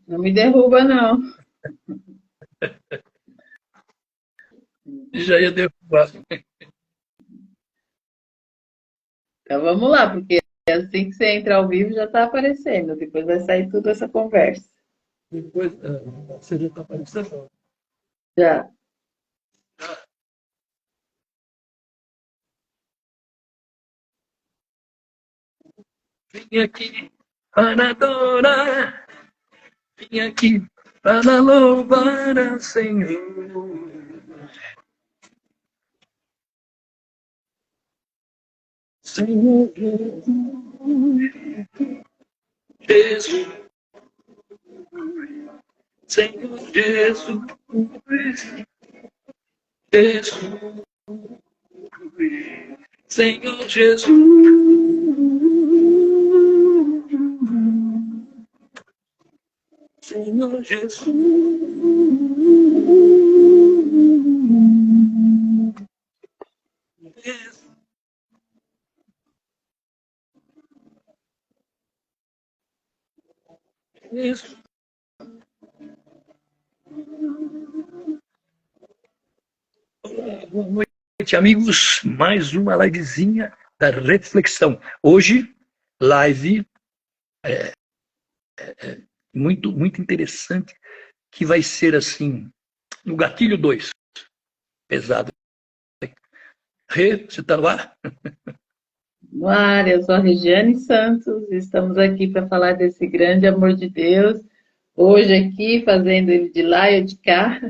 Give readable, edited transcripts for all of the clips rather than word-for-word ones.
Não me derruba, não. Já ia derrubar. Então vamos lá, porque assim que você entra ao vivo já está aparecendo. Depois vai sair tudo essa conversa. Depois, você já está aparecendo. Já. Vim aqui para adorar, vim aqui para louvar a Senhor. Senhor Jesus, Senhor Jesus, Jesus, Senhor Jesus, Senhor Jesus. Isso. Boa noite, amigos. Mais uma livezinha da reflexão. Hoje, live muito interessante, que vai ser assim, no gatilho 2, pesado. Rê, você está no ar? No ar, eu sou a Regiane Santos e estamos aqui para falar desse grande amor de Deus. Hoje aqui, fazendo ele de lá e eu de cá,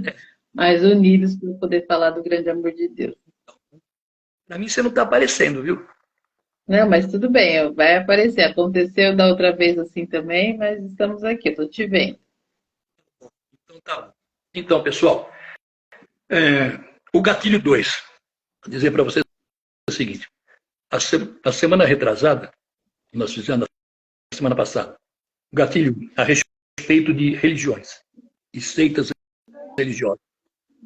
mas unidos para poder falar do grande amor de Deus. Para mim, você não está aparecendo, viu? Não, mas tudo bem, vai aparecer. Aconteceu da outra vez assim também, mas estamos aqui, estou te vendo. Então, tá. Então, pessoal, o gatilho 2. Vou dizer para vocês o seguinte. A semana retrasada, nós fizemos na semana passada, o gatilho a respeito de religiões e seitas religiosas.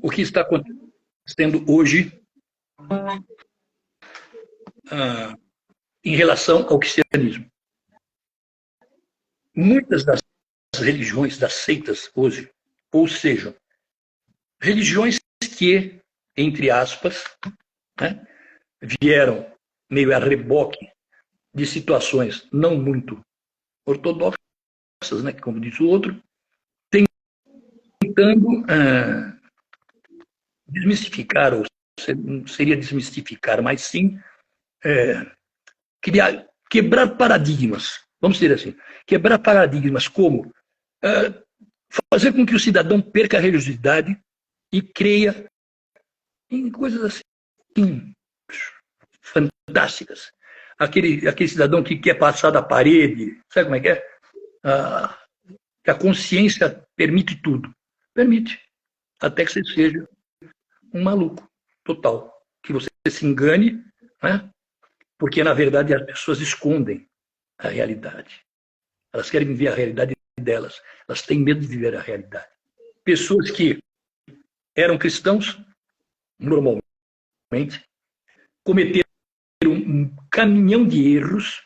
O que está acontecendo hoje em relação ao cristianismo? Muitas das religiões, das seitas hoje, ou seja, religiões que, entre aspas, né, vieram meio a reboque de situações não muito ortodoxas, né, como diz o outro, tentando desmistificar, ou não seria desmistificar, mas sim quebrar paradigmas, vamos dizer assim, quebrar paradigmas como fazer com que o cidadão perca a religiosidade e creia em coisas assim fantásticas. Aquele cidadão que quer passar da parede, sabe como é que é? Que a consciência permite tudo. Permite. Até que você seja um maluco total. Que você se engane, né? Porque, na verdade, as pessoas escondem a realidade. Elas querem viver a realidade delas. Elas têm medo de viver a realidade. Pessoas que eram cristãos, normalmente, cometeram um caminhão de erros,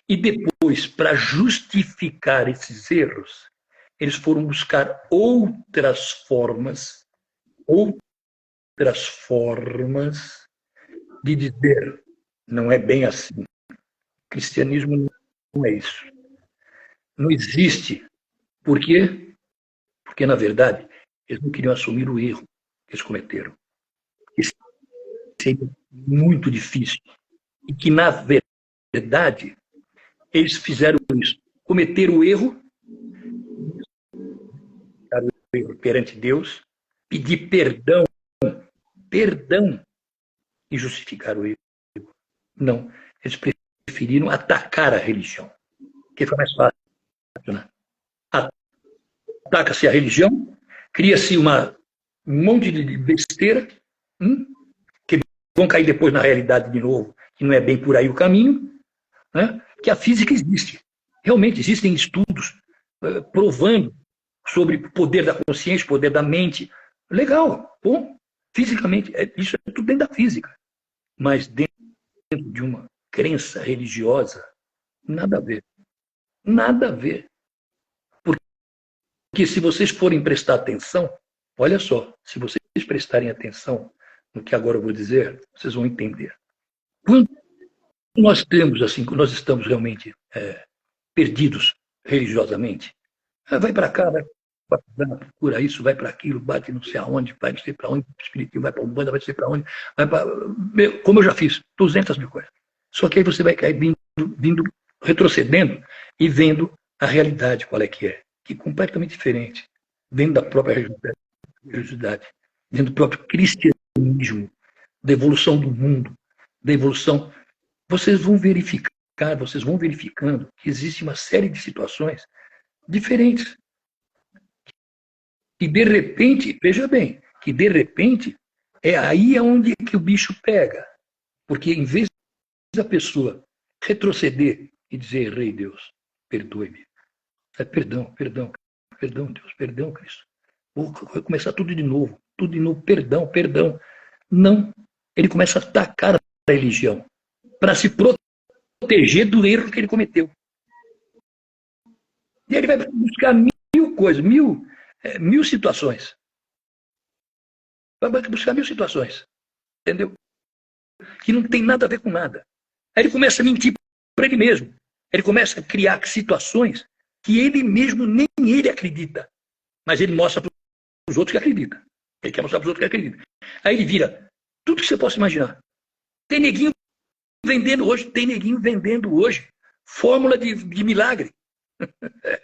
e depois, para justificar esses erros, eles foram buscar outras formas de dizer, não é bem assim. O cristianismo não é isso. Não existe. Por quê? Porque, na verdade, eles não queriam assumir o erro que eles cometeram. Isso seria muito difícil. E que, na verdade, eles fizeram isso. Cometeram o erro perante Deus, pedir perdão e justificar o erro. Não. Eles preferiram atacar a religião, que foi mais fácil. Né? Ataca-se a religião, cria-se um monte de besteira, que vão cair depois na realidade de novo, que não é bem por aí o caminho, né? Que a física existe. Realmente existem estudos provando sobre o poder da consciência, o poder da mente. Legal, bom, fisicamente, isso é tudo dentro da física. Mas dentro de uma crença religiosa, Nada a ver. Nada a ver. Porque se vocês forem prestar atenção, olha só, se vocês prestarem atenção no que agora eu vou dizer, vocês vão entender. Quando nós temos, assim, quando nós estamos realmente perdidos religiosamente, vai para cá, vai para lá, procura isso, vai para aquilo, bate não sei aonde, vai não sei para onde, espiritismo, vai para Umbanda, vai não sei para onde, vai para... Como eu já fiz, 200 mil coisas. Só que aí você vai cair vindo, retrocedendo e vendo a realidade, qual é, que é completamente diferente, dentro da própria religiosidade, dentro do próprio cristianismo, da evolução do mundo, da evolução. Vocês vão verificar, vocês vão verificando que existe uma série de situações diferentes. E de repente, veja bem, que de repente é aí onde que o bicho pega. Porque em vez da pessoa retroceder e dizer, errei, Deus, perdoe-me. Perdão, Deus, perdão, Cristo. Vou começar tudo de novo, perdão, perdão. Não, ele começa a atacar a religião para se proteger do erro que ele cometeu. E ele vai buscar mil coisas, mil situações. Vai buscar mil situações, entendeu? Que não tem nada a ver com nada. Aí ele começa a mentir para ele mesmo. Ele começa a criar situações que ele mesmo nem ele acredita. Mas ele mostra para os outros que acreditam. Ele quer mostrar para os outros que acreditam. Aí ele vira tudo que você possa imaginar. Tem neguinho vendendo hoje fórmula de milagre.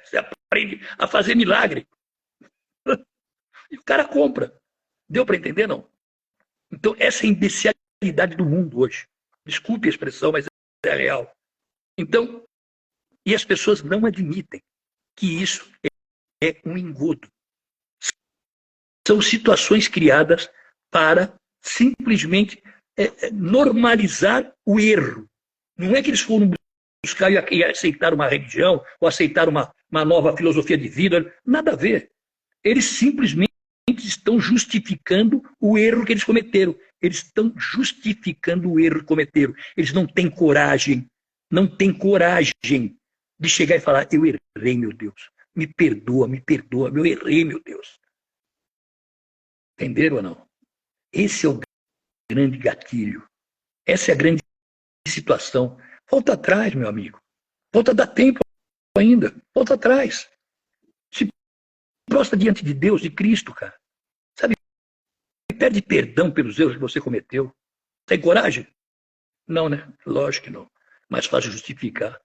Você aprende a fazer milagre. E o cara compra. Deu para entender, não? Então, essa é a imbecilidade do mundo hoje. Desculpe a expressão, mas é real. Então, e as pessoas não admitem que isso é um engodo. São situações criadas para simplesmente normalizar o erro. Não é que eles foram buscar e aceitar uma religião ou aceitar uma nova filosofia de vida. Nada a ver. Eles simplesmente estão justificando o erro que eles cometeram. Eles estão justificando o erro que cometeram. Eles não têm coragem de chegar e falar, eu errei, meu Deus. Me perdoa, eu errei, meu Deus. Entenderam ou não? Esse é o grande gatilho. Essa é a grande situação. Volta atrás, meu amigo. Volta a dar tempo ainda. Volta atrás. Se prostra diante de Deus, de Cristo, cara. Sabe? Pede perdão pelos erros que você cometeu. Tem coragem? Não, né? Lógico que não. Mais fácil justificar.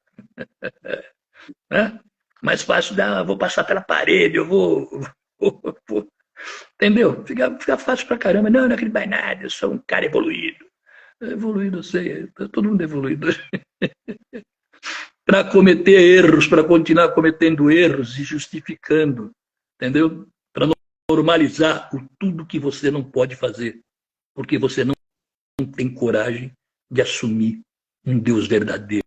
Mais fácil vou passar pela parede, eu vou. Entendeu? Fica fácil pra caramba. Não acredito mais nada, eu sou um cara evoluído. Evoluído, eu sei, todo mundo é evoluído. Para cometer erros, para continuar cometendo erros e justificando, entendeu? Para normalizar tudo que você não pode fazer, porque você não tem coragem de assumir um Deus verdadeiro.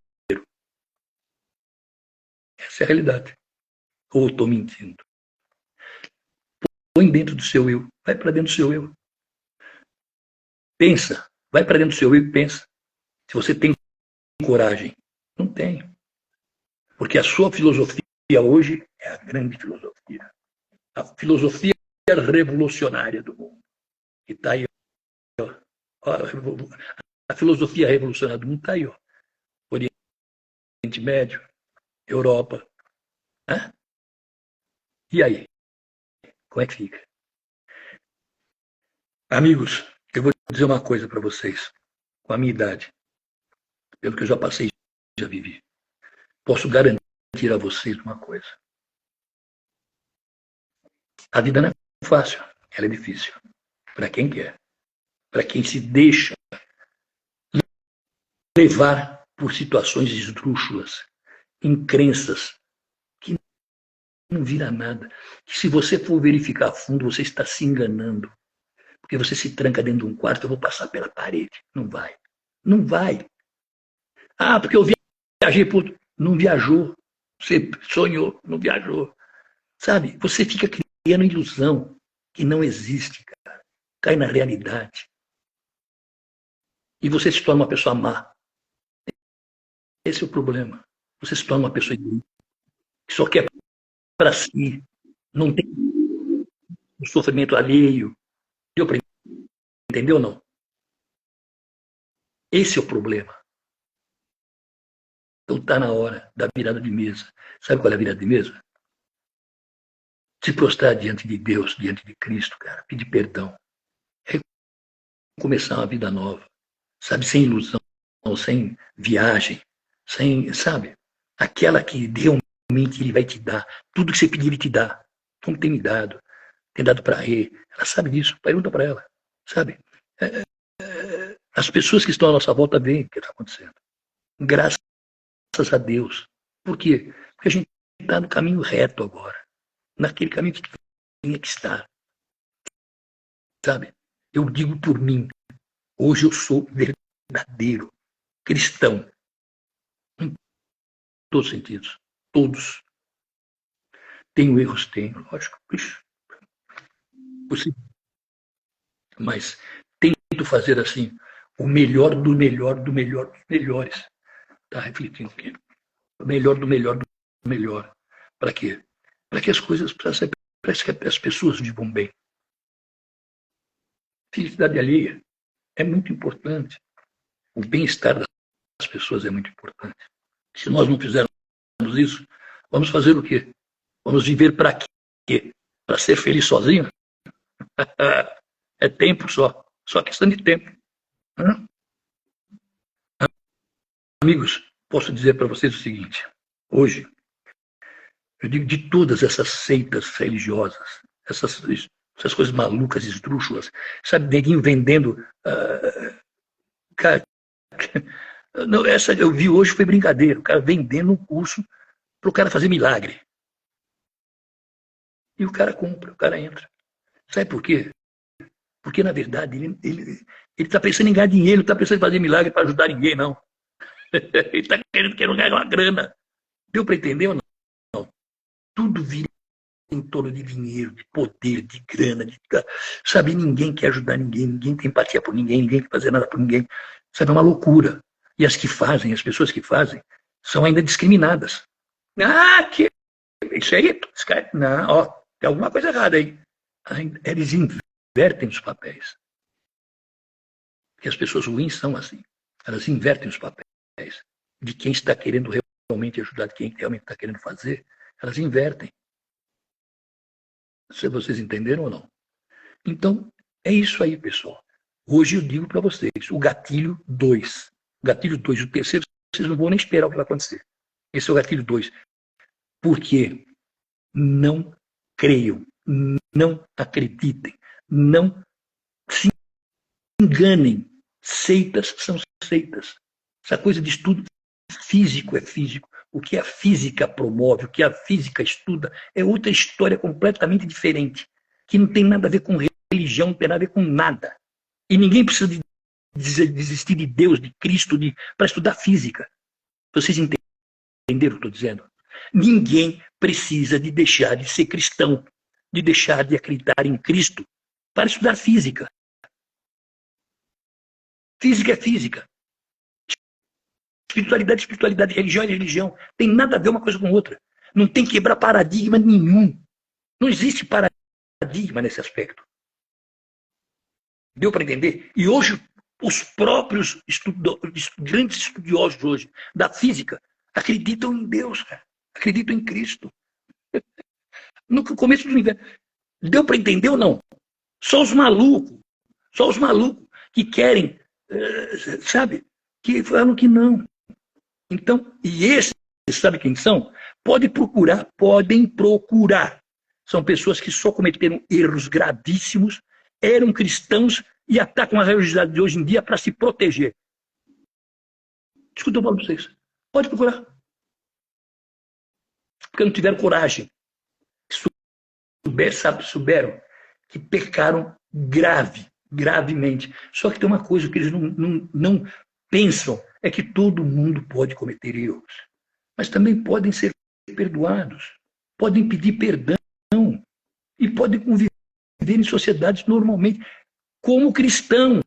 Essa é a realidade. Ou estou mentindo? Põe dentro do seu eu. Vai para dentro do seu eu. Pensa. Vai para dentro do seu eu e pensa. Se você tem coragem. Não tem. Porque a sua filosofia hoje é a grande filosofia. A filosofia revolucionária do mundo. E está aí. Ó. A filosofia revolucionária do mundo está aí. Ó. Oriente Médio, Europa. E aí? Como é que fica? Amigos, eu vou dizer uma coisa para vocês. Com a minha idade, pelo que eu já passei, já vivi, posso garantir a vocês uma coisa. A vida não é fácil, ela é difícil. Para quem quer. Para quem se deixa levar por situações esdrúxulas, em crenças que não vira nada. Que se você for verificar a fundo, você está se enganando. Porque você se tranca dentro de um quarto, eu vou passar pela parede. Não vai. Não vai. Ah, porque eu viajei por... Não viajou. Você sonhou, não viajou. Sabe? Você fica criando ilusão que não existe, cara. Cai na realidade. E você se torna uma pessoa má. Esse é o problema. você se torna uma pessoa que só quer para si, não tem o sofrimento alheio. Deu para entender ou não? Esse é o problema. Então está na hora da virada de mesa. Sabe qual é a virada de mesa? Se prostrar diante de Deus, diante de Cristo, cara, pedir perdão, recomeçar uma vida nova, sabe, sem ilusão, sem viagem, sem, sabe, aquela que realmente Ele vai te dar, tudo que você pedir Ele te dá, como tem me dado, tem dado para Ele, ela sabe disso, pergunta para ela, sabe, as pessoas que estão à nossa volta veem o que está acontecendo, graças a Deus, por quê? Porque a gente está no caminho reto agora, naquele caminho que tinha que estar, sabe, eu digo por mim, hoje eu sou verdadeiro cristão, em todos os sentidos, todos. Tenho erros, tenho, lógico, possível. Mas tento fazer assim, o melhor do melhor do melhor dos melhores. Está refletindo aqui. O melhor do melhor do melhor. Para quê? Para que as coisas, para que as pessoas vivam bem. Felicidade alheia é muito importante. O bem-estar das pessoas é muito importante. Se nós não fizermos isso, vamos fazer o quê? Vamos viver para quê? Para ser feliz sozinho? É tempo só questão de tempo. Amigos, posso dizer para vocês o seguinte: hoje, eu digo de todas essas seitas religiosas, essas coisas malucas, esdrúxulas, sabe, neguinho vendendo. Cara, não, essa eu vi hoje foi brincadeira, o cara vendendo um curso para o cara fazer milagre. E o cara compra, o cara entra. Sabe por quê? Porque, na verdade, ele está pensando em ganhar dinheiro, não está pensando em fazer milagre para ajudar ninguém, não. Ele está querendo ganhar uma grana. Deu para entender ou não? Tudo vira em torno de dinheiro, de poder, de grana. Sabe, ninguém quer ajudar ninguém, ninguém tem empatia por ninguém, ninguém quer fazer nada por ninguém. Sabe, é uma loucura. E as que fazem, as pessoas que fazem, são ainda discriminadas. Que isso aí, não, ó, tem alguma coisa errada aí. Eles invertem os papéis. Porque as pessoas ruins são assim. Elas invertem os papéis de quem está querendo realmente ajudar, de quem realmente está querendo fazer. Elas invertem. Se vocês entenderam ou não? Então, é isso aí, pessoal. Hoje eu digo para vocês, o gatilho 2. O gatilho 2, o terceiro, vocês não vão nem esperar o que vai acontecer. Esse é o gatilho 2. Porque não creiam, não acreditem, não se enganem. Seitas são seitas. Essa coisa de estudo físico é físico. O que a física promove, o que a física estuda, é outra história completamente diferente, que não tem nada a ver com religião, não tem nada a ver com nada. E ninguém precisa desistir de Deus, de Cristo, para estudar física. Vocês entenderam o que eu estou dizendo? Ninguém precisa de deixar de ser cristão, de deixar de acreditar em Cristo para estudar física. Física é física. Espiritualidade é espiritualidade. Religião é religião. Tem nada a ver uma coisa com outra. Não tem que quebrar paradigma nenhum. Não existe paradigma nesse aspecto. Deu para entender? E hoje, os próprios grandes estudiosos hoje da física acreditam em Deus, cara. Acreditam em Cristo. No começo do universo. Deu para entender ou não? Só os malucos que querem, sabe, que falam que não. Então, e esses, sabe quem são? Podem procurar. São pessoas que só cometeram erros gravíssimos, eram cristãos e atacam a religiosidade de hoje em dia para se proteger. Escuta, eu falo para vocês. Pode procurar. Porque não tiveram coragem. Souberam que pecaram gravemente. Só que tem uma coisa que eles não pensam, é que todo mundo pode cometer erros. Mas também podem ser perdoados. Podem pedir perdão. E podem conviver em sociedades normalmente como cristão.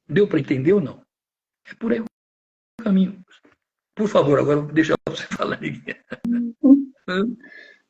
Deu para entender ou não? É por aí o caminho. Por favor, agora vou deixar você falar, Neguinha.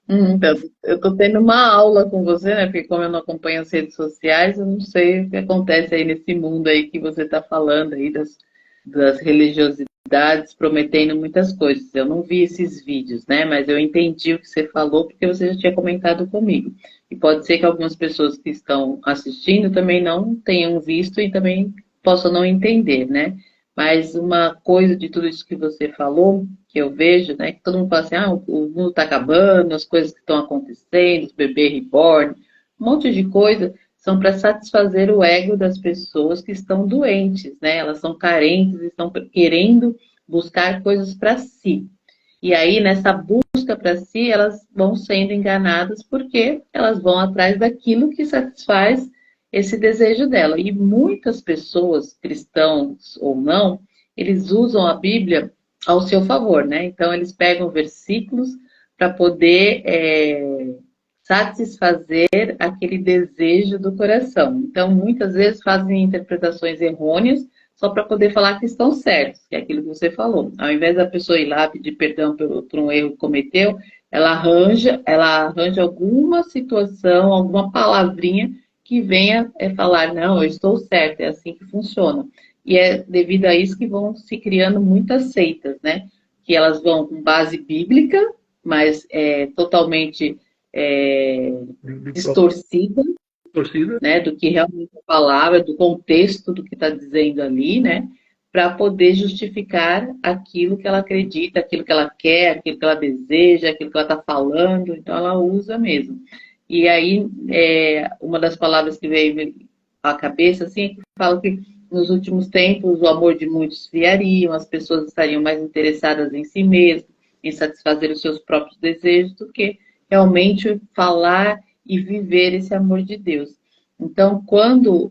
Então, eu estou tendo uma aula com você, né? Porque como eu não acompanho as redes sociais, eu não sei o que acontece aí nesse mundo aí que você está falando aí das religiosidades, prometendo muitas coisas. Eu não vi esses vídeos, né? Mas eu entendi o que você falou porque você já tinha comentado comigo. E pode ser que algumas pessoas que estão assistindo também não tenham visto e também possam não entender, né? Mas uma coisa de tudo isso que você falou, que eu vejo, né, que todo mundo fala assim, o mundo está acabando, as coisas que estão acontecendo, os bebês reborn, um monte de coisa, são para satisfazer o ego das pessoas que estão doentes, né? Elas são carentes, estão querendo buscar coisas para si. E aí, nessa busca para si, elas vão sendo enganadas porque elas vão atrás daquilo que satisfaz esse desejo dela. E muitas pessoas, cristãos ou não, eles usam a Bíblia ao seu favor, né? Então, eles pegam versículos para poder satisfazer aquele desejo do coração. Então, muitas vezes fazem interpretações errôneas só para poder falar que estão certos, que é aquilo que você falou. Ao invés da pessoa ir lá pedir perdão por um erro que cometeu, ela arranja alguma situação, alguma palavrinha que venha falar, não, eu estou certa, é assim que funciona. E é devido a isso que vão se criando muitas seitas, né? Que elas vão com base bíblica, mas totalmente distorcida, Torcida. né, do que realmente a palavra, do contexto do que está dizendo ali, né, para poder justificar aquilo que ela acredita, aquilo que ela quer, aquilo que ela deseja, aquilo que ela está falando, então ela usa mesmo. E aí, uma das palavras que veio à cabeça, assim, é que fala que nos últimos tempos o amor de muitos esfriaria, as pessoas estariam mais interessadas em si mesmas, em satisfazer os seus próprios desejos, do que realmente falar e viver esse amor de Deus. Então, quando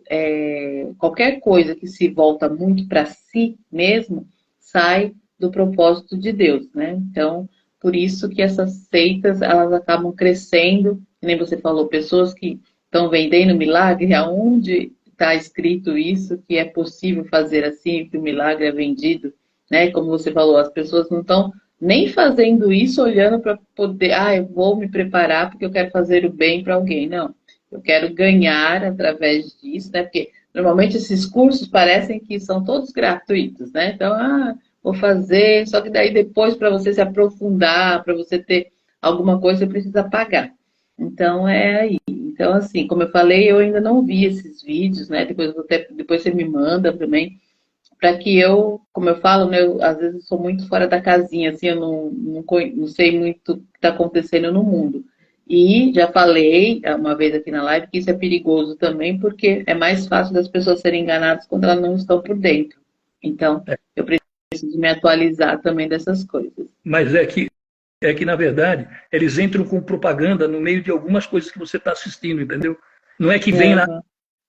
qualquer coisa que se volta muito para si mesmo, sai do propósito de Deus, né? Então, por isso que essas seitas, elas acabam crescendo, que nem você falou, pessoas que estão vendendo milagre, aonde está escrito isso, que é possível fazer assim, que o milagre é vendido, né? Como você falou, as pessoas não estão nem fazendo isso olhando para poder, eu vou me preparar porque eu quero fazer o bem para alguém. Não, eu quero ganhar através disso, né? Porque normalmente esses cursos parecem que são todos gratuitos, né? Então, vou fazer, só que daí depois para você se aprofundar, para você ter alguma coisa, você precisa pagar. Então é aí. Então, assim, como eu falei, eu ainda não vi esses vídeos, né? Depois você me manda também para que eu, como eu falo, né, às vezes eu sou muito fora da casinha, assim, eu não sei muito o que está acontecendo no mundo. E já falei uma vez aqui na live que isso é perigoso também, porque é mais fácil das pessoas serem enganadas quando elas não estão por dentro. Então, eu preciso me atualizar também dessas coisas. Mas é que, na verdade, eles entram com propaganda no meio de algumas coisas que você está assistindo, entendeu? Não é que vem lá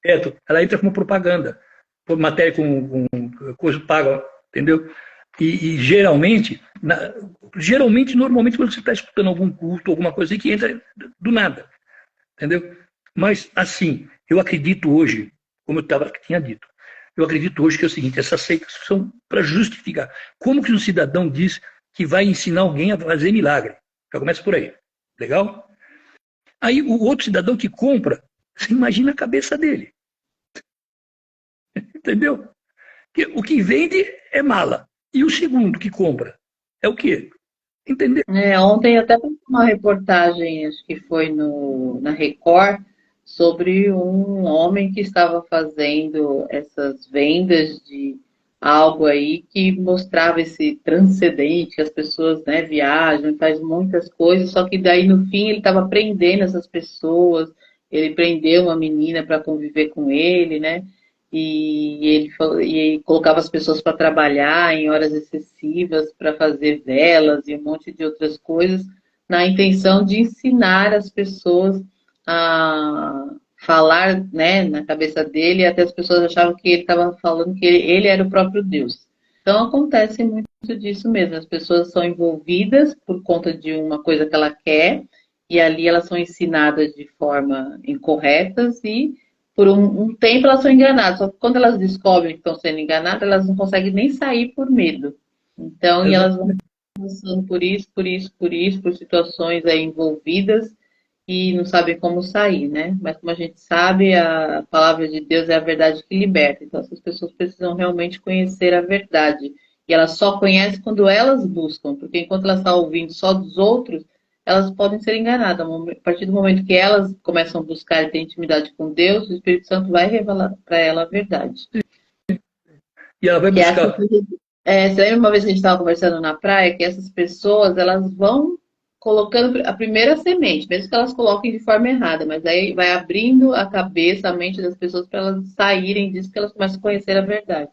direto, ela entra como propaganda, por matéria com coisa paga, entendeu? E geralmente, normalmente, quando você está escutando algum culto, alguma coisa assim, que entra do nada, entendeu? Mas, assim, eu acredito hoje, como tinha dito, eu acredito hoje que é o seguinte, essas seitas são para justificar. Como que um cidadão diz que vai ensinar alguém a fazer milagre? Já começa por aí, legal? Aí o outro cidadão que compra, você imagina a cabeça dele, entendeu? O que vende é mala. E o segundo que compra é o quê? Entendeu? Ontem até vi uma reportagem, acho que foi na Record, sobre um homem que estava fazendo essas vendas de algo aí que mostrava esse transcendente, que as pessoas, né, viajam, faz muitas coisas, só que daí no fim ele estava prendendo essas pessoas, ele prendeu uma menina para conviver com ele, né? E ele colocava as pessoas para trabalhar em horas excessivas, para fazer velas e um monte de outras coisas, na intenção de ensinar as pessoas a falar, né, na cabeça dele, e até as pessoas achavam que ele estava falando que ele era o próprio Deus. Então acontece muito disso mesmo, as pessoas são envolvidas por conta de uma coisa que ela quer, e ali elas são ensinadas de forma incorretas e por um tempo elas são enganadas, só que quando elas descobrem que estão sendo enganadas, elas não conseguem nem sair por medo. Então, e elas vão Exatamente. passando por situações aí envolvidas e não sabem como sair, né? Mas como a gente sabe, a palavra de Deus é a verdade que liberta. Então, essas pessoas precisam realmente conhecer a verdade. E elas só conhecem quando elas buscam, porque enquanto elas estão ouvindo só dos outros, elas podem ser enganadas. A partir do momento que elas começam a buscar e ter intimidade com Deus, o Espírito Santo vai revelar para ela a verdade. E ela vai Que é assim, buscar. você lembra uma vez que a gente estava conversando na praia, que essas pessoas, elas vão colocando a primeira semente, mesmo que elas coloquem de forma errada, mas aí vai abrindo a cabeça, a mente das pessoas para elas saírem disso, que elas começam a conhecer a verdade.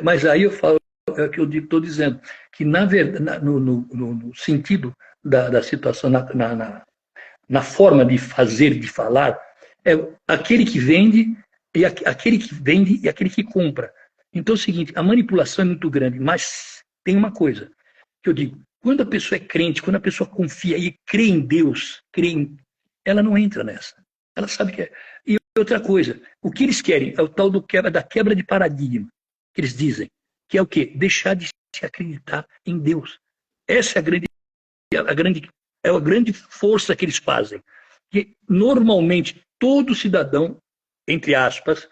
Mas aí eu falo, é o que eu estou dizendo, que na verdade, no sentido da situação, na forma de fazer, de falar, é aquele que vende e aquele que vende e aquele que compra. Então é o seguinte, a manipulação é muito grande, mas tem uma coisa que eu digo, quando a pessoa é crente, quando a pessoa confia e crê em Deus, ela não entra nessa. Ela sabe que é. E outra coisa, o que eles querem é o tal da quebra de paradigma, que eles dizem, que é o quê? Deixar de se acreditar em Deus. Essa é a grande força que eles fazem. Que normalmente todo cidadão, entre aspas,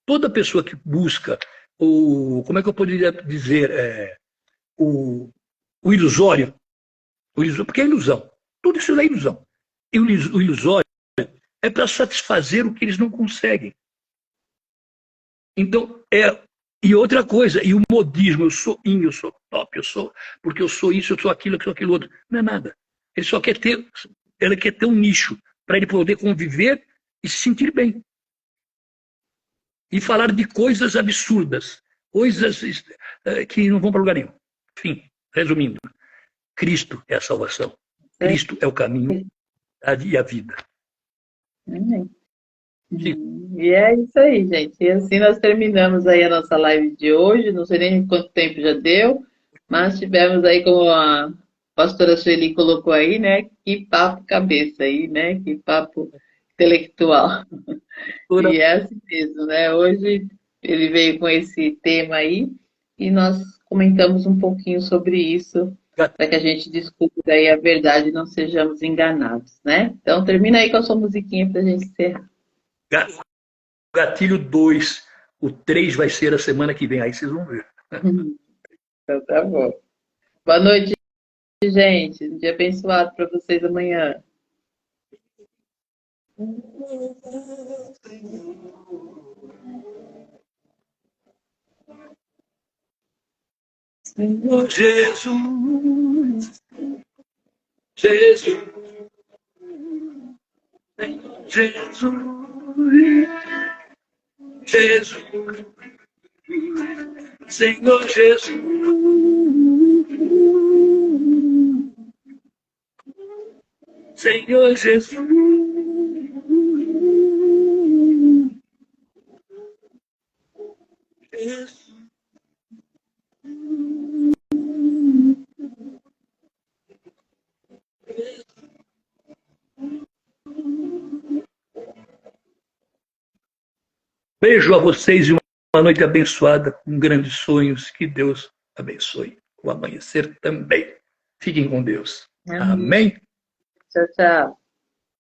toda pessoa que busca como é que eu poderia dizer, o, o ilusório, porque é ilusão. Tudo isso é ilusão. E o ilusório é para satisfazer o que eles não conseguem. Então, e outra coisa, e o modismo, eu sou eu sou top, porque eu sou isso, eu sou aquilo outro. Não é nada. Ele quer ter um nicho para ele poder conviver e se sentir bem. E falar de coisas absurdas, coisas que não vão para lugar nenhum. Enfim, resumindo, Cristo é a salvação. Cristo é o caminho e a vida. E é isso aí, gente. E assim nós terminamos aí a nossa live de hoje. Não sei nem quanto tempo já deu, mas tivemos aí, como a pastora Sueli colocou aí, né? Que papo cabeça aí, né? Que papo intelectual. E é assim mesmo, né? Hoje ele veio com esse tema aí e nós comentamos um pouquinho sobre isso para que a gente discuta aí a verdade e não sejamos enganados, né? Então termina aí com a sua musiquinha para a gente encerrar. Gatilho 2, o 3 vai ser a semana que vem, aí vocês vão ver. Então tá bom. Boa noite, gente. Um dia abençoado para vocês amanhã. Senhor Jesus, Jesus, Senhor Jesus, Jesus, Senhor Jesus, Senhor Jesus. Beijo a vocês e uma noite abençoada, com grandes sonhos. Que Deus abençoe o amanhecer também. Fiquem com Deus. Amém. Amém? Tchau, tchau.